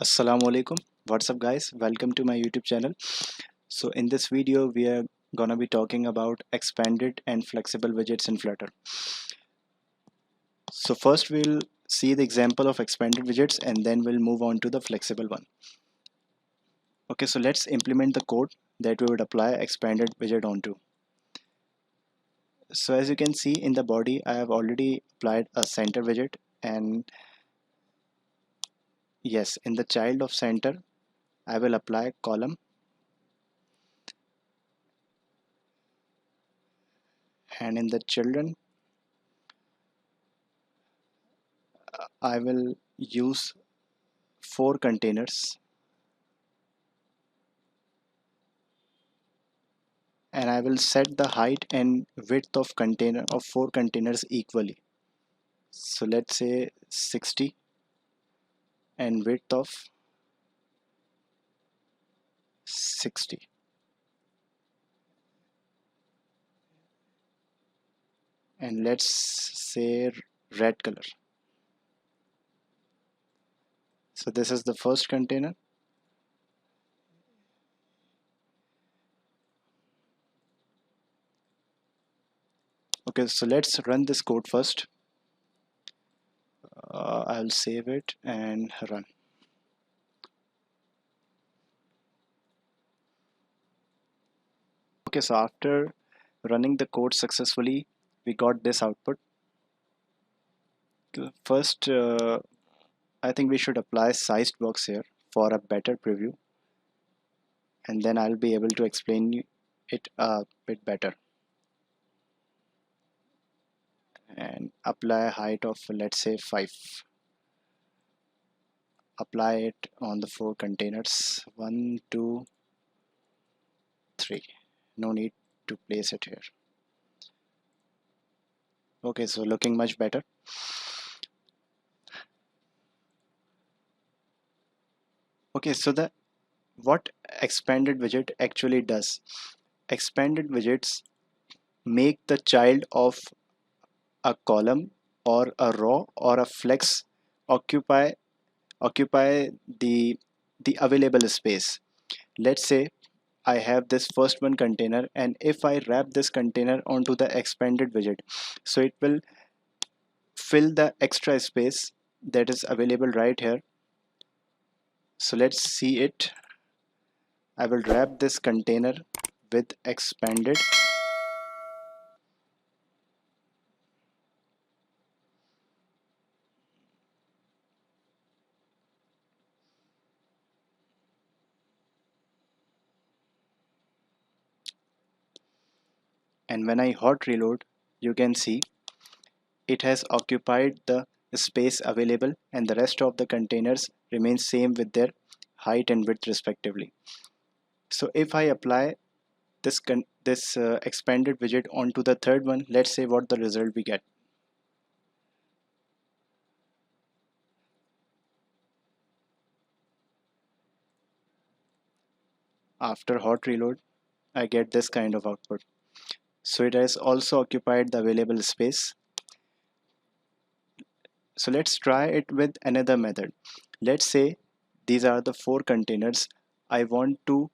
Assalamu alaikum. What's up guys? Welcome to my YouTube channel. So in this video we are gonna be talking about expanded and flexible widgets in Flutter. So first we'll see the example of expanded widgets and then we'll move on to the flexible one. Okay, so let's implement the code that we would apply expanded widget onto. So as you can see in the body, I have already applied a center widget, and yes, in the child of center I will apply column, and in the children I will use four containers, and I will set the height and width of container of four containers equally. So let's say 60 and width of 60, and let's say red color. So this is the first container. Okay, so let's run this code first. I'll save it and run. Okay, so after running the code successfully, we got this output. First, I think we should apply sized box here for a better preview, and then I'll be able to explain it a bit better. And apply height of, let's say, 5. Apply it on the four containers, 1 2 3. No need to place it here. Okay, so looking much better. Okay, so the what expanded widget actually does, expanded widgets make the child of a column or a row or a flex occupy the available space. Let's say I have this first one container, and if I wrap this container onto the expanded widget, so it will fill the extra space that is available right here. So let's see it. I will wrap this container with expanded, and when I hot reload, you can see it has occupied the space available, and the rest of the containers remain same with their height and width respectively. So if I apply this expanded widget onto the third one, let's say what the result we get. After hot reload, I get this kind of output. So it has also occupied the available space. So let's try it with another method. Let's say these are the four containers. I want to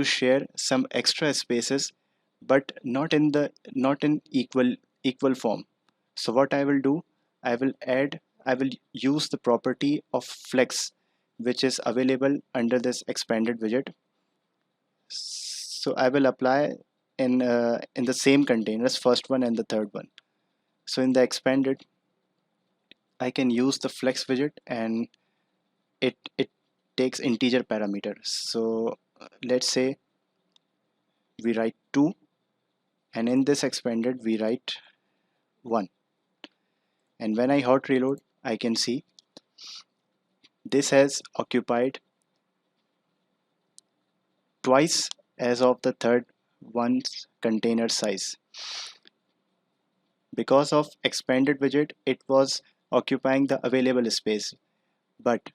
share some extra spaces, but not in equal form. So what I will do, I will use the property of flex, which is available under this expanded widget. So I will apply in the same containers, first one and the third one. So in the expanded, I can use the flex widget, and it takes integer parameters. So let's say we write 2, and in this expanded we write 1, and when I hot reload, I can see this has occupied twice as of the third one's container size. Because of expanded widget, it was occupying the available space, but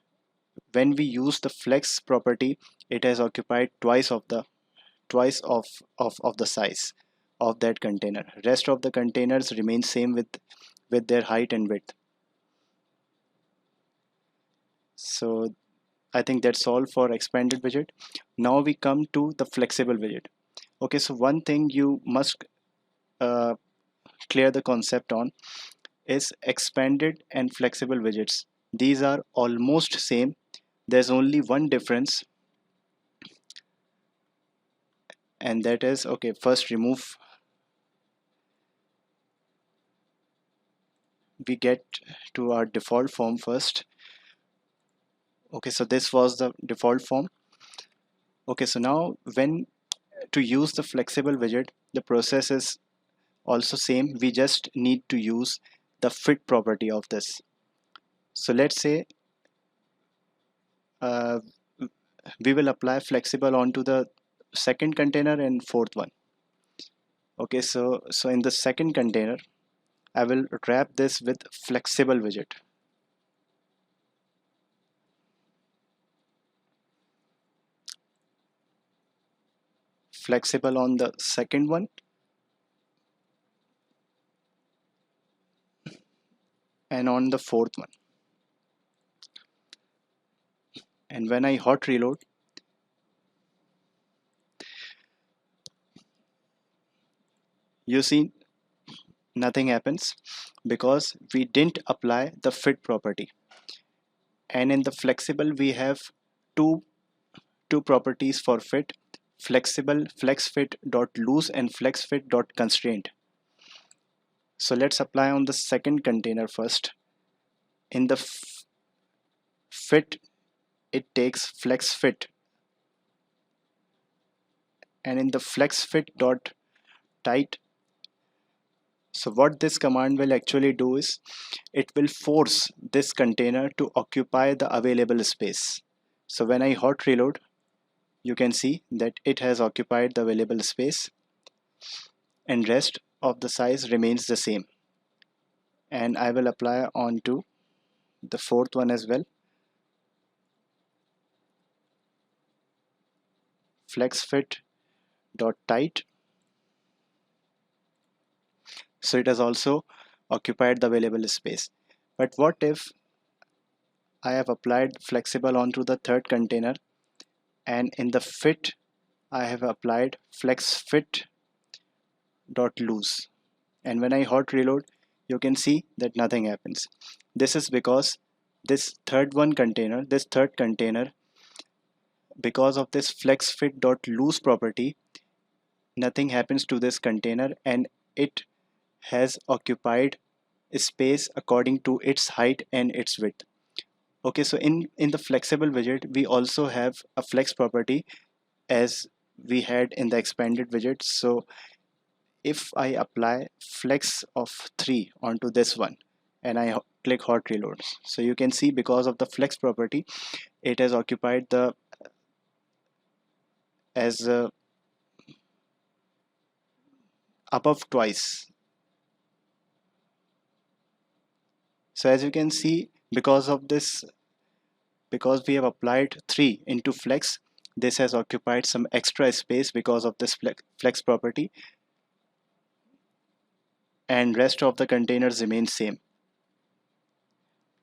when we use the flex property, it has occupied twice of the size of that container. Rest of the containers remain same with their height and width. So I think that's all for expanded widget. Now we come to the flexible widget. Okay, so one thing you must uh, clear the concept on is expanded and flexible widgets. These are almost same. There's only one difference, and that is, okay, first remove, we get to our default form first. Okay, so this was the default form. Okay, so now when to use the flexible widget, the process is also same. We just need to use the fit property of this. So let's say uh, we will apply flexible onto the second container and fourth one. Okay, so in the second container I will wrap this with flexible widget. Flexible on the second one, and on the fourth one. And when I hot reload, you see nothing happens because we didn't apply the fit property. And in the flexible we have two properties for fit: flexible flex fit dot loose and flex fit dot constraint. So let's apply on the second container first. In the fit, it takes flex fit, and in the flex fit dot tight, so what this command will actually do is it will force this container to occupy the available space. So when I hot reload, you can see that it has occupied the available space, and rest of the size remains the same. And I will apply onto the fourth one as well. Flex fit dot tight, so it has also occupied the available space. But what if I have applied flexible onto the third container, and in the fit I have applied flex fit dot loose, and when I hot reload, you can see that nothing happens. This is because this third container, because of this flex fit dot loose property, nothing happens to this container, and it has occupied space according to its height and its width. Okay, so in the flexible widget we also have a flex property as we had in the expanded widget. So if I apply flex of 3 onto this one and I click hot reload, so you can see because of the flex property it has occupied the as above twice. So as you can see, because of this, because we have applied 3 into flex, this has occupied some extra space because of this flex property, and rest of the containers remain same.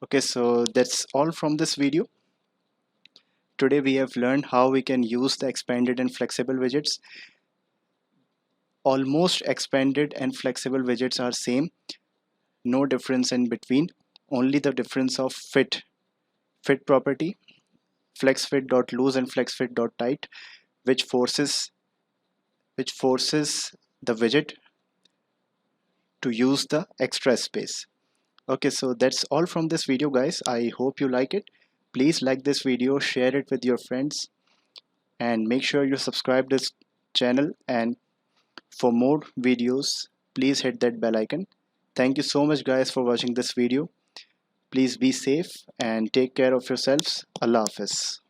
Okay, so that's all from this video. Today we have learned how we can use the expanded and flexible widgets. Almost expanded and flexible widgets are same, no difference in between, only the difference of fit property, flex fit dot loose and flex fit dot tight, which forces the widget to use the extra space. Okay, so that's all from this video, guys. I hope you like it. Please like this video, share it with your friends, and make sure you subscribe this channel, and for more videos please hit that bell icon. Thank you so much guys for watching this video. Please be safe and take care of yourselves. Allah Hafiz.